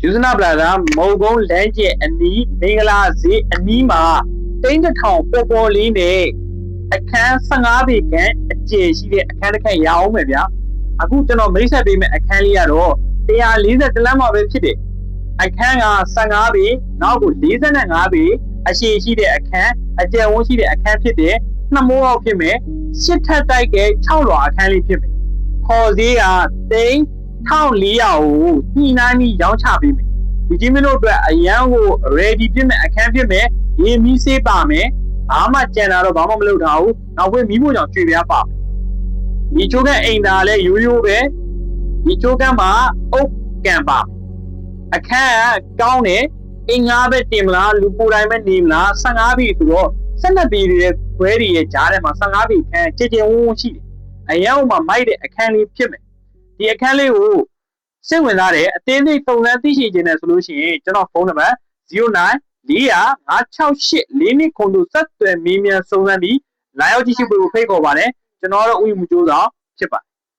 Yusna Plaza, Mogon, Lange, and Me, Mingala, Z, and Nima, Taint the town, Popoline, a can Sangabi can, a J, a can Yao, maybe. A good no Mesa be a can Liaro, they are Lisa the Lamb of a city. I can Sangabi, now good Lisa and Abi, a she a can, a J won't see a can city, no more of him, sit her like a Chowra, a can leave him. Cause they are, they. ထောင်400ကိုညှိနှိုင်းပြီးရောင်းချပေးမယ်ဒီချင်းမင်းတို့အတွက်အရန်ကို ready ဖြစ်မယ်အခန်းဖြစ်မယ်ရေမီးဆေးပါမယ်ဘာမှကြံတာတော့ဘာမှမလုပ်ထားဘူးနောက်ဝင်းမီးဖို့ကြောင့်ကျွေပြားပါဒီချိုးကအိမ်သားလဲရိုးရိုးပဲဒီချိုးကမှာအုတ်ကံပါအခန်းကောင်းတယ်အင်္ဂါပဲတင်မလားလူကိုယ်တိုင်ပဲနေမလား15ပြီဆိုတော့12ပြီရဲ့ခွဲတွေရဲ့ကြားထဲမှာ15ပြီအခန်းကြည်ကြည်ဝန်းဝန်းရှိတယ်အရန်ဟိုမှာမိုက်တဲ့အခန်းလေးဖြစ်မယ်ဒီအခန်းလေးကိုစိတ်ဝင်စားတယ်အသေးစိတ်စုံစမ်းသိရှိခြင်းနဲ့ဆိုလို့ရှိရင်ကျွန်တော်ဖုန်းနံပါတ်094684ခုတို့ဆက်သွယ်မေးမြန်းစုံစမ်းပြီးလာရောက်ကြည့်ရှုပေးဖို့ဖိတ်ခေါ်ပါတယ်ကျွန်တော်တို့ဥယျာဉ်မှုကြိုးဆောင်ဖြစ်ပါတယ်